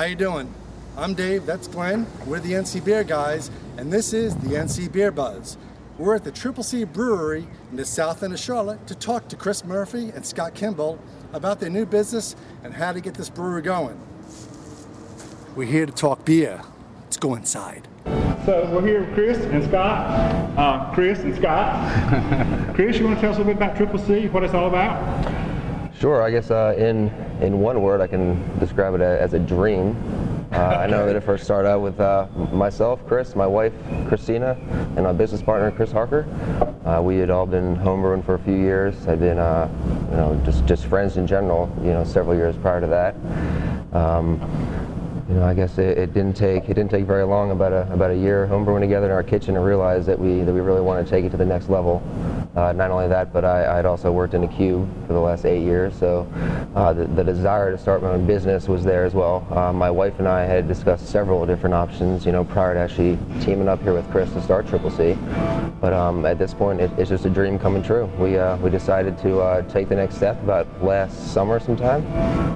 you doing? I'm Dave, that's Glenn. We're the NC Beer Guys, and this is the NC Beer Buzz. We're at the Triple C Brewery in the south end of Charlotte to talk to Chris Murphy and Scott Kimball about their new business and how to get this brewery going. We're here to talk beer. Let's go inside. So we're here with Chris and Scott. Chris, you want to tell us a little bit about Triple C, what it's all about? Sure, I guess in one word I can describe it as a dream. I know that it first started out with myself, Chris, my wife, Christina, and my business partner, Chris Harker. We had all been homebrewing for a few years. Had been, just friends in general, several years prior to that. I guess it didn't take very long, about a year homebrewing together in our kitchen, to realize that we really wanted to take it to the next level. Not only that, but I had also worked in a cube for the last 8 years, so the desire to start my own business was there as well. My wife and I had discussed several different options, prior to actually teaming up here with Chris to start Triple C. But at this point, it's just a dream coming true. We decided to take the next step about last summer sometime,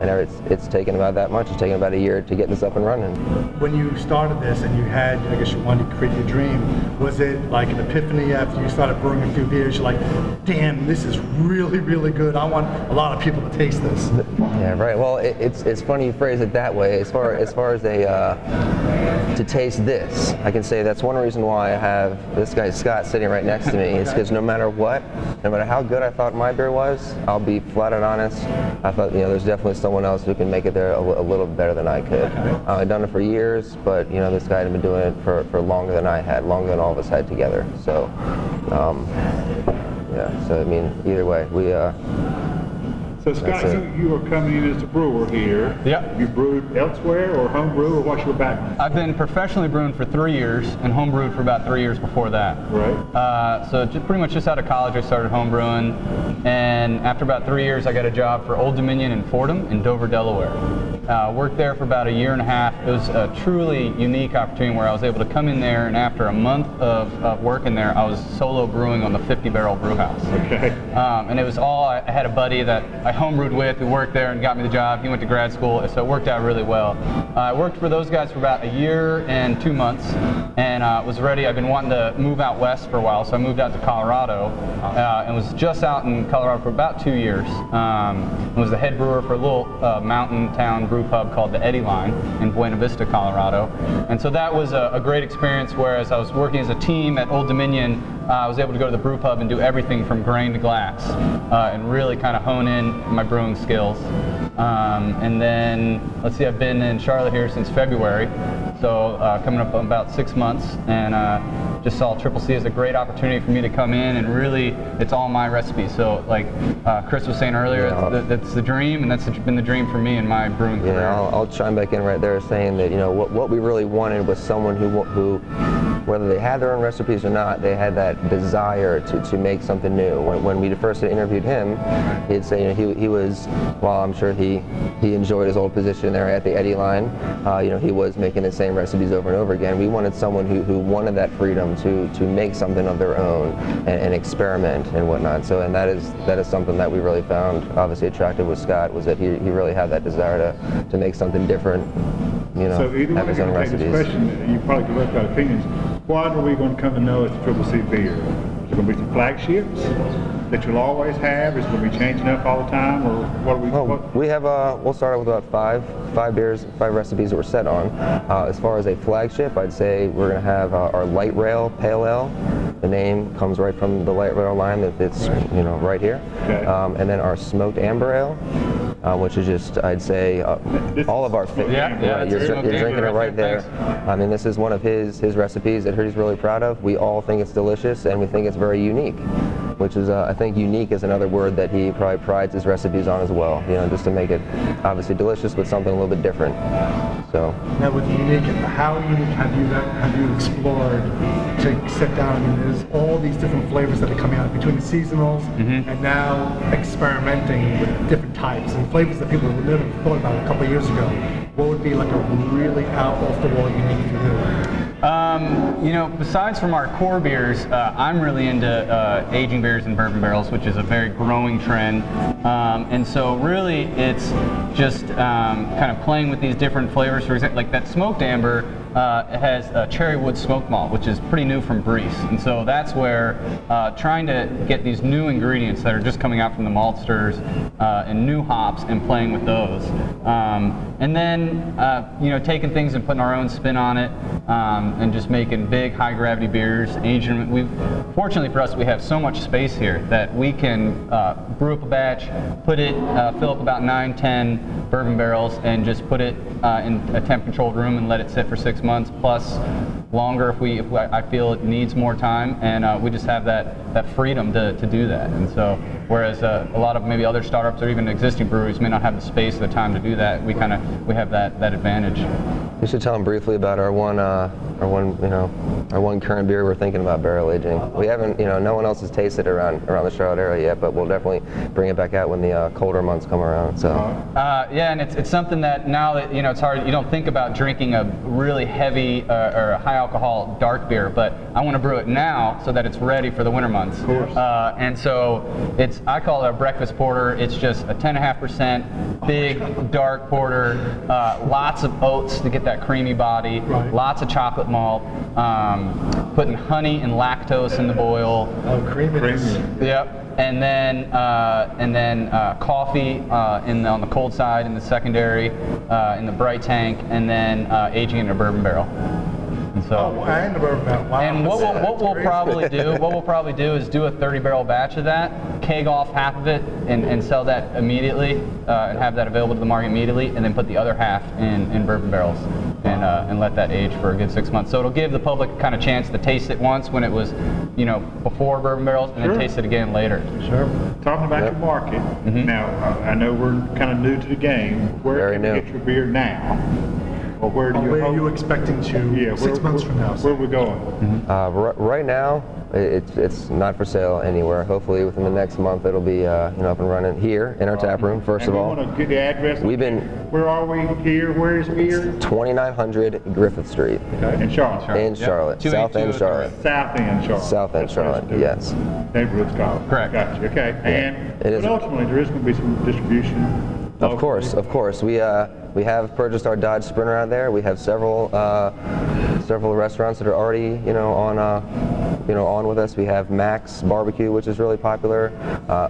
and it's taken about that much. It's taken about a year to get this up and running. When you started this and you had, I guess you wanted to create your dream, was it like an epiphany after you started brewing a few beers? You're like, damn, this is really, really good. I want a lot of people to taste this. Yeah, right. Well, it's funny you phrase it that way. As far as to taste this, I can say that's one reason why I have this guy Scott sitting right next to me. It's because no matter how good I thought my beer was, I'll be flat out honest, I thought there's definitely someone else who can make it there a little better than I could. I'd done it for years, but this guy had been doing it for longer than I had, longer than all of us had together. So, yeah. So I mean, either way, we. So Scott, you are coming in as a brewer here. Yeah. You brewed elsewhere or home brew, or what's your background? I've been professionally brewing for 3 years and home brewed for about 3 years before that. Right. So pretty much just out of college I started home brewing, and after about 3 years I got a job for Old Dominion in Fordham in Dover, Delaware. Worked there for about a year and a half. It was a truly unique opportunity where I was able to come in there, and after a month of working there, I was solo brewing on the 50-barrel brew house. Okay. And it was all, I had a buddy that I homebrewed with who worked there and got me the job. He went to grad school, so it worked out really well. I worked for those guys for about a year and 2 months, and was ready. I've been wanting to move out west for a while, so I moved out to Colorado, and was just out in Colorado for about 2 years. And was the head brewer for a little mountain town brew pub called the Eddy Line in Buena Vista, Colorado. And so that was a great experience, whereas I was working as a team at Old Dominion. I was able to go to the brew pub and do everything from grain to glass, and really kind of hone in my brewing skills. And then, let's see, I've been in Charlotte here since February, so coming up about 6 months, and just saw Triple C as a great opportunity for me to come in, and really, it's all my recipes. So like Chris was saying earlier, that's the dream, and that's been the dream for me in my brewing career. Yeah, I'll chime back in right there saying that, what we really wanted was someone who whether they had their own recipes or not, they had that desire to make something new. When we first interviewed him, he'd say he was, while I'm sure he enjoyed his old position there at the Eddy Line, he was making the same recipes over and over again. We wanted someone who wanted that freedom to make something of their own and experiment and whatnot. So, and that is something that we really found obviously attractive with Scott, was that he really had that desire to make something different. So either way, have his own recipes. this question, you probably both got opinions. What are we going to come to know as the Triple C beer? Is there going to be some flagships that you'll always have? Is it going to be changing up all the time, or what are we? Well, we have we'll start out with about five beers, 5 recipes that we're set on. As far as a flagship, I'd say we're going to have our light rail pale ale. The name comes right from the light rail line that's right here. Okay. And then our smoked amber ale, which is just, I'd say, all of our you're drinking it right there. I mean, this is one of his recipes that he's really proud of. We all think it's delicious, and we think it's very unique, which is, I think unique is another word that he probably prides his recipes on as well, just to make it obviously delicious, but something a little bit different. So now, with unique, how unique have you explored to sit down? I mean, there's all these different flavors that are coming out between the seasonals and now experimenting with different types and flavors that people would never have thought about a couple of years ago. What would be like a really out off the wall unique for you? You know, besides from our core beers, I'm really into aging beers in bourbon barrels, which is a very growing trend. And so really it's just kind of playing with these different flavors. For example, like that smoked amber, it has cherry wood smoked malt, which is pretty new from Breeze. And so that's where trying to get these new ingredients that are just coming out from the maltsters and new hops and playing with those. And then, you know, taking things and putting our own spin on it and just making big high gravity beers, aging them. Fortunately for us, we have so much space here that we can brew up a batch, put it, fill up about 9-10 bourbon barrels and just put it in a temp controlled room and let it sit for 6 months plus longer if I feel it needs more time, and we just have that freedom to do that. And so whereas a lot of maybe other startups or even existing breweries may not have the space or the time to do that, we have that advantage. You should tell them briefly about our one current beer we're thinking about barrel aging. We haven't, no one else has tasted it around the Charlotte area yet, but we'll definitely bring it back out when the colder months come around. So. Yeah, and it's something that now that it's hard. You don't think about drinking a really heavy or a high alcohol dark beer, but I want to brew it now so that it's ready for the winter months. Of course. And so I call it a breakfast porter. It's just a 10.5% big dark porter, lots of oats to get that creamy body, right. Lots of chocolate malt, putting honey and lactose in the boil. Oh, creaminess. Yep. And then coffee on the cold side in the secondary, in the bright tank, and then aging in a bourbon barrel. And so, and the bourbon barrel. Wow. And what we'll probably do is do a 30-barrel batch of that, keg off half of it, and sell that immediately, and have that available to the market immediately, and then put the other half in bourbon barrels. And let that age for a good 6 months. So it'll give the public kind of chance to taste it once when it was, before bourbon barrels, and then taste it again later. Sure. Talking about your market, now I know we're kind of new to the game. Where can you get your beer now? Or where are you expecting to 6 months from now? Where are we going? Right now, it's not for sale anywhere. Hopefully within the next month it'll be up and running here in our tap room. First of all, want to get the address. Where are we here? Where is here? 2900 Griffith Street. Okay. In Charlotte. In Charlotte. South End Charlotte. South End Charlotte. South End Charlotte. Yes. Neighborhood's called. Correct. Gotcha. Okay. But ultimately there is going to be some distribution. Of course. We have purchased our Dodge Sprinter out there. We have several restaurants that are already on with us. We have Max Barbecue, which is really popular.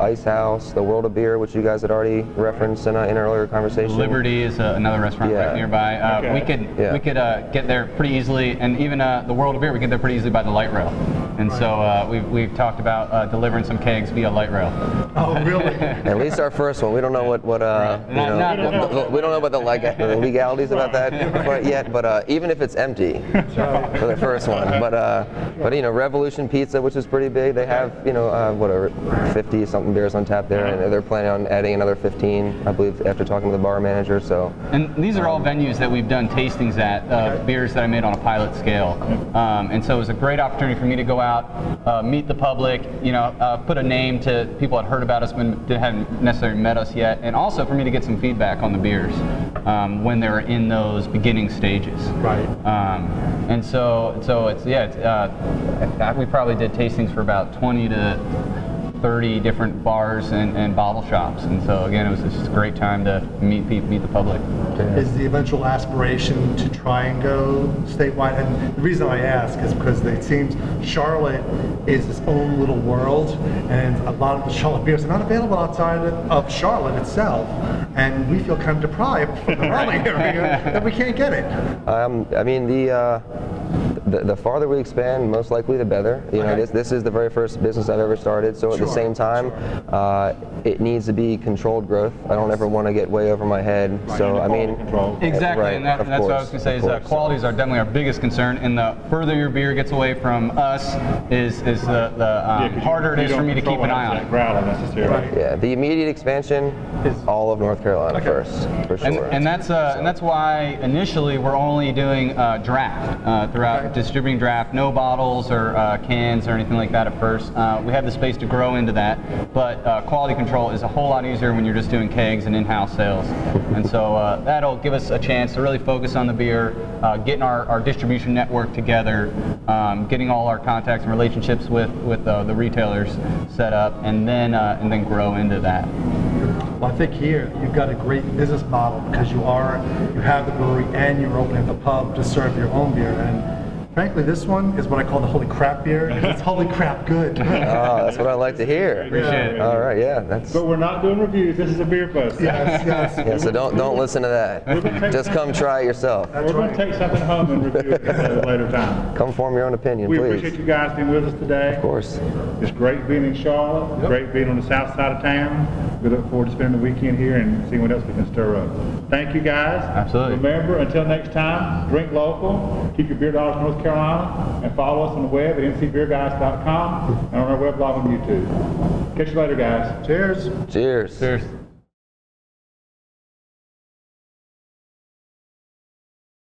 Ice House, the World of Beer, which you guys had already referenced in an earlier conversation. Liberty is another restaurant right nearby. We could get there pretty easily, and even the World of Beer, we get there pretty easily by the light rail. And so we've talked about delivering some kegs via light rail. Oh, really? At least our first one. We don't know we don't know about the legalities about that yet. But even if it's empty for the first one, but Revolution Pizza, which is pretty big, they have 50 something beers on tap there, and they're planning on adding another 15, I believe, after talking to the bar manager. So. And these are all venues that we've done tastings at, beers that I made on a pilot scale, and so it was a great opportunity for me to go out, meet the public, put a name to people that heard about us when they hadn't necessarily met us yet, and also for me to get some feedback on the beers when they were in those beginning stages. Right. And so we probably did tastings for about 20 to 30 different bars and bottle shops, and so again, it was just a great time to meet the public. Is the eventual aspiration to try and go statewide? And the reason I ask is because it seems Charlotte is its own little world, and a lot of the Charlotte beers are not available outside of Charlotte itself, and we feel kind of deprived from the Raleigh area that we can't get it. The farther we expand, most likely the better. This is the very first business I've ever started, so at the same time, it needs to be controlled growth. I don't ever want to get way over my head. So exactly, and that's what I was going to say. Is qualities are definitely our biggest concern, and the further your beer gets away from us, is the harder it is for me to keep an eye on it. Yeah, the immediate expansion is all of North Carolina first, for sure. And that's why initially we're only doing draft throughout just distributing draft, no bottles or cans or anything like that at first. We have the space to grow into that, but quality control is a whole lot easier when you're just doing kegs and in-house sales. And so that'll give us a chance to really focus on the beer, getting our distribution network together, getting all our contacts and relationships with the retailers set up, and then grow into that. Well, I think here you've got a great business model because you have the brewery and you're opening the pub to serve your own beer. And frankly, this one is what I call the holy crap beer. It's holy crap good. Oh, that's what I like to hear. Appreciate it. All right, yeah, that's. But we're not doing reviews. This is a beer buzz. Yes. Yeah, so don't listen to that. Just come try it yourself. We're going to take something home and review it at a later time. Come form your own opinion, We please. appreciate you guys being with us today. Of course. It's great being in Charlotte. Yep. Great being on the south side of town. We look forward to spending the weekend here and seeing what else we can stir up. Thank you, guys. Absolutely. Remember, until next time, drink local, keep your beer dollars in North Carolina, and follow us on the web at NCBeerGuys.com and on our weblog on YouTube. Catch you later, guys. Cheers. Cheers. Cheers.